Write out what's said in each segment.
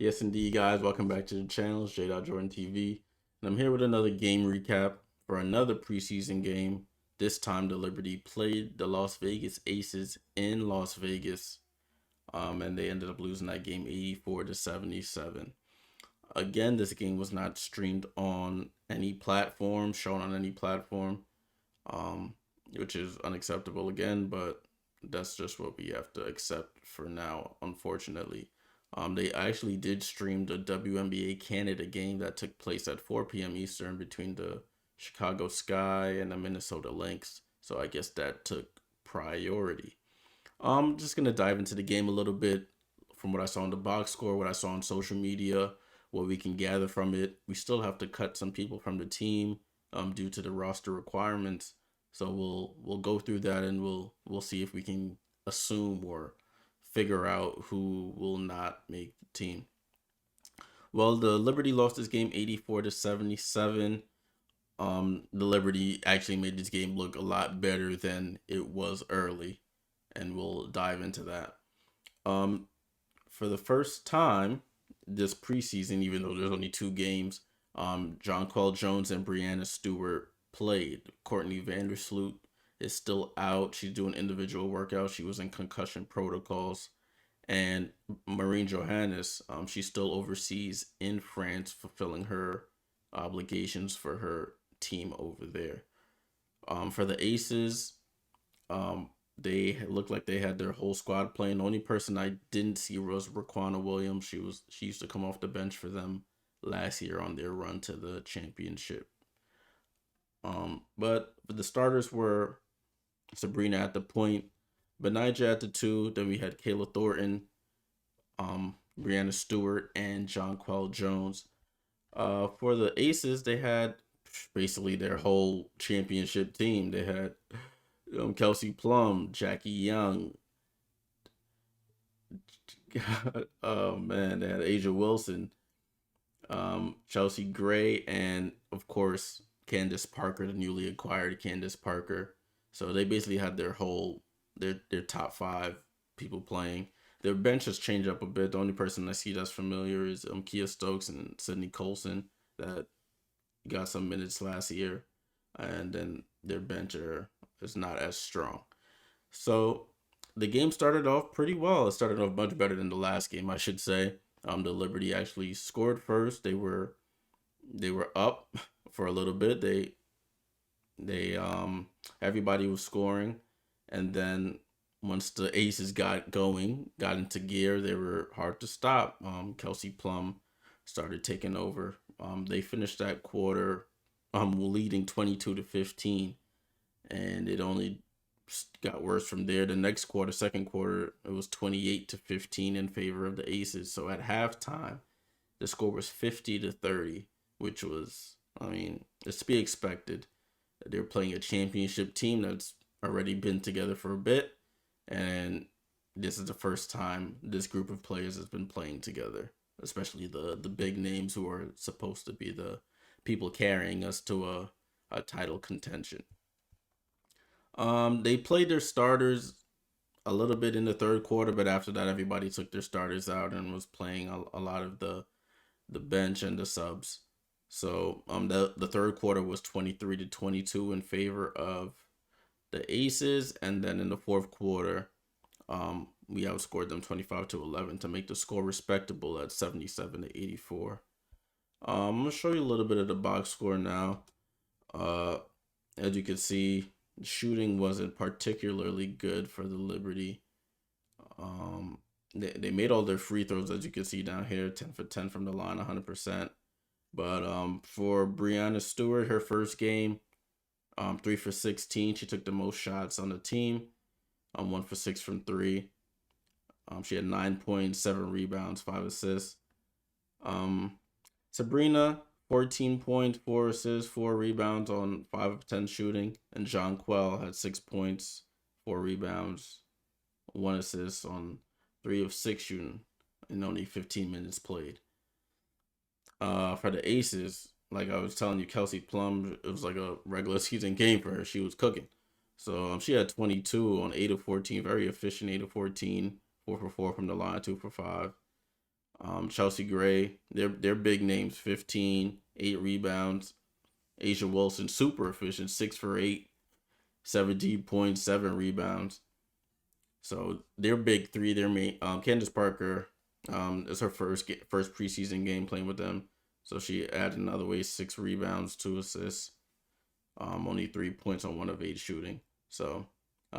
Yes, indeed, guys. Welcome back to the channel. It's Jay.JordanTV. And I'm here with another game recap for another preseason game. This time, the Liberty played the Las Vegas Aces in Las Vegas. And they ended up losing that game 84-77. Again, this game was not streamed on any platform, shown on any platform, um, which is unacceptable again, but that's just what we have to accept for now, unfortunately. They actually did stream the WNBA Canada game that took place at 4 p.m. Eastern between the Chicago Sky and the Minnesota Lynx. So I guess that took priority. I'm just gonna dive into the game a little bit from what I saw on the box score, what I saw on social media, what we can gather from it. We still have to cut some people from the team due to the roster requirements. So we'll go through that and we'll see if we can assume or figure out who will not make the team. Well, the Liberty lost this game 84-77. The Liberty actually made this game look a lot better than it was early, and we'll dive into that. For the first time this preseason, even though there's only 2 games, Jonquel Jones and Brianna Stewart played. Courtney Vandersloot is still out. She's doing individual workouts. She was in concussion protocols. And Marine Johannes, she's still overseas in France, fulfilling her obligations for her team over there. For the Aces, they looked like they had their whole squad playing. The only person I didn't see was Raquana Williams. She used to come off the bench for them last year on their run to the championship. But the starters were Sabrina at the point, Benijah at the 2. Then we had Kayla Thornton, Brianna Stewart, and Jonquel Jones. For the Aces, they had basically their whole championship team. They had Kelsey Plum, Jackie Young. Oh man, they had Asia Wilson, Chelsea Gray, and of course Candace Parker, the newly acquired Candace Parker. So they basically had their top 5 people playing. Their bench has changed up a bit. The only person I see that's familiar is Kia Stokes and Sydney Colson that got some minutes last year, and then their bench is not as strong. So the game started off pretty well. It started off much better than the last game, I should say. The Liberty actually scored first. They were up for a little bit. They everybody was scoring, and then once the Aces got into gear, they were hard to stop. Kelsey Plum started taking over. They finished that quarter leading 22-15, and it only got worse from there. The next quarter, second quarter, it was 28-15 in favor of the Aces. So at halftime, the score was 50-30, which was, I mean, it's to be expected. They're playing a championship team that's already been together for a bit, and this is the first time this group of players has been playing together, especially the big names who are supposed to be the people carrying us to a title contention. They played their starters a little bit in the third quarter, but after that, everybody took their starters out and was playing a lot of the bench and the subs. So the third quarter was 23-22 in favor of the Aces, and then in the fourth quarter, we outscored them 25-11 to make the score respectable at 77-84. I'm gonna show you a little bit of the box score now. As you can see, shooting wasn't particularly good for the Liberty. They made all their free throws, as you can see down here, 10 for 10 from the line, 100%. But for Brianna Stewart, her first game, 3 for 16. She took the most shots on the team. 1 for 6 from 3. She had 9 points, 7 rebounds, 5 assists. Sabrina, 14 points, 4 assists, 4 rebounds on 5 of 10 shooting. And Jonquel had 6 points, 4 rebounds, 1 assist on 3 of 6 shooting in only 15 minutes played. For the Aces, like I was telling you, Kelsey Plum, it was like a regular season game for her. She was cooking. So she had 22 on 8 of 14, very efficient 8 of 14, 4 for 4 from the line, 2 for 5. Chelsea Gray, they're big names. 15, 8 rebounds. Asia Wilson, super efficient, 6 for 8, 17.7 rebounds. So they're big three. They're main. Candace Parker, it's her first preseason game playing with them. So she added another way 6 rebounds, 2 assists, only 3 points on 1 of 8 shooting. So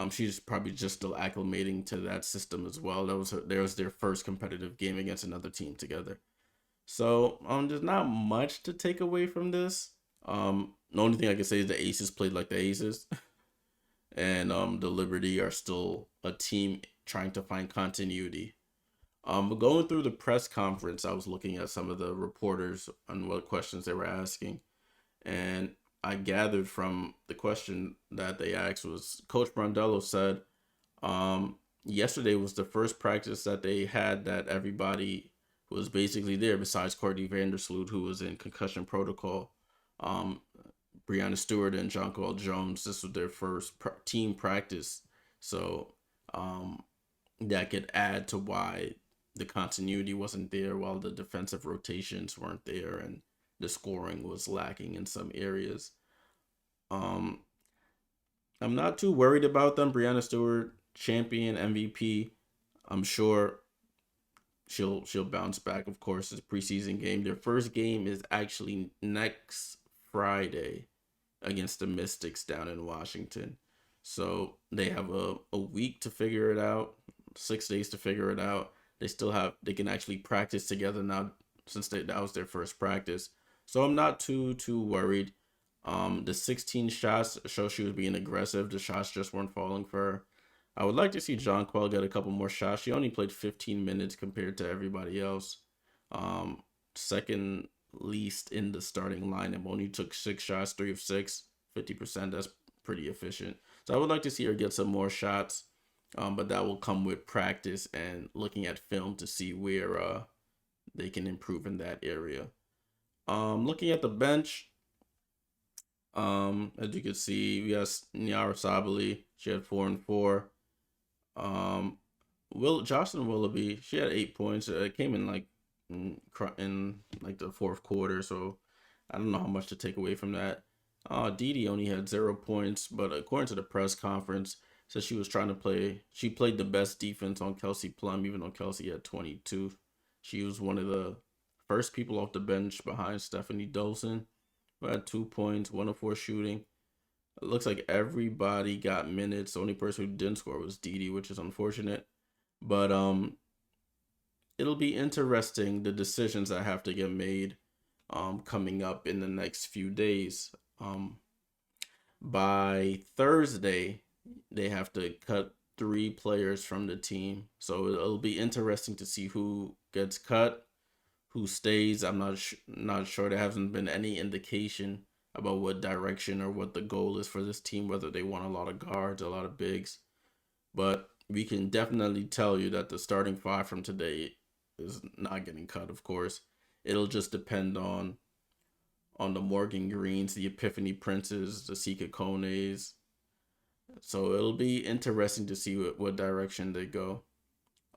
she's probably just still acclimating to that system as well. There was their first competitive game against another team together. So there's not much to take away from this. The only thing I can say is the Aces played like the Aces, and the Liberty are still a team trying to find continuity. But going through the press conference, I was looking at some of the reporters and what questions they were asking, and I gathered from the question that they asked was Coach Brondello said, yesterday was the first practice that they had that everybody was basically there besides Courtney Vandersloot, who was in concussion protocol. Um, Brianna Stewart and Jonquel Jones, this was their first team practice. So that could add to why the continuity wasn't there while the defensive rotations weren't there and the scoring was lacking in some areas. Um, I'm not too worried about them. Brianna Stewart, champion, MVP. I'm sure she'll bounce back. Of course, it's a preseason game. Their first game is actually next Friday against the Mystics down in Washington. So they have a week to figure it out, 6 days to figure it out. They can actually practice together now since that was their first practice. So I'm not too worried. The 16 shots show she was being aggressive. The shots just weren't falling for her. I would like to see Jonquel get a couple more shots. She only played 15 minutes compared to everybody else. Um, Second least in the starting lineup. Only took 6 shots, 3 of 6, 50%. That's pretty efficient. So I would like to see her get some more shots. But that will come with practice and looking at film to see where they can improve in that area. Looking at the bench, as you can see, we got Nyara Sabali. She had 4 and 4. Jocelyn Willoughby, she had 8 points. It came in in like the fourth quarter, so I don't know how much to take away from that. Didi only had 0 points, but according to the press conference, said she was trying to play. She played the best defense on Kelsey Plum, even though Kelsey had 22. She was one of the first people off the bench behind Stephanie Dolson, who had 2 points, 1 of 4 shooting. It looks like everybody got minutes. The only person who didn't score was Didi, which is unfortunate. But it'll be interesting the decisions that have to get made coming up in the next few days. By Thursday, they have to cut 3 players from the team. So it'll be interesting to see who gets cut, who stays. I'm not sure. There hasn't been any indication about what direction or what the goal is for this team, whether they want a lot of guards, a lot of bigs. But we can definitely tell you that the starting 5 from today is not getting cut, of course. It'll just depend on the Morgan Greens, the Epiphany Princes, the Sika Kones. So it'll be interesting to see what direction they go.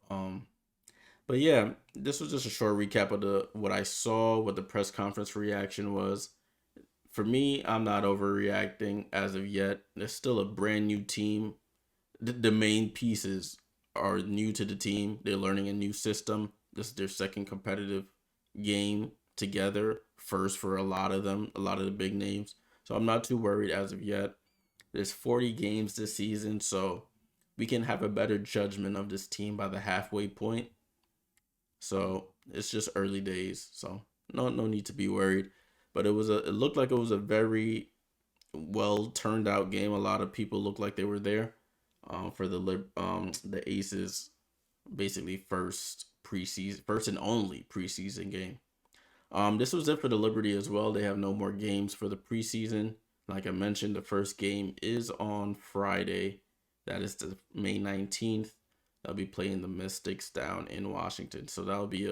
But yeah, this was just a short recap of what I saw, what the press conference reaction was. For me, I'm not overreacting as of yet. There's still a brand new team. The main pieces are new to the team. They're learning a new system. This is their second competitive game together. First for a lot of them, a lot of the big names. So I'm not too worried as of yet. There's 40 games this season, so we can have a better judgment of this team by the halfway point. So it's just early days, so no need to be worried. But it looked like it was a very well turned out game. A lot of people looked like they were there for the Aces, basically first and only preseason game. This was it for the Liberty as well. They have no more games for the preseason. Like I mentioned, the first game is on Friday. That is the May 19th. They'll be playing the Mystics down in Washington. So that'll be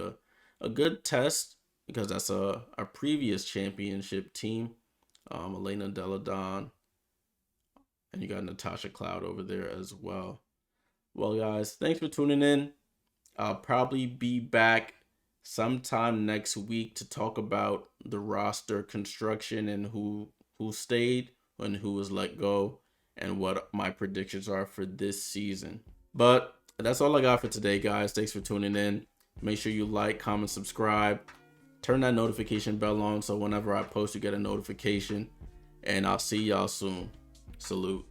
a good test because that's a previous championship team. Elena Deladon. And you got Natasha Cloud over there as well. Well, guys, thanks for tuning in. I'll probably be back sometime next week to talk about the roster construction and who stayed and who was let go and what my predictions are for this season. But that's all I got for today, guys. Thanks for tuning in. Make sure you like, comment, subscribe. Turn that notification bell on so whenever I post, you get a notification. And I'll see y'all soon. Salute.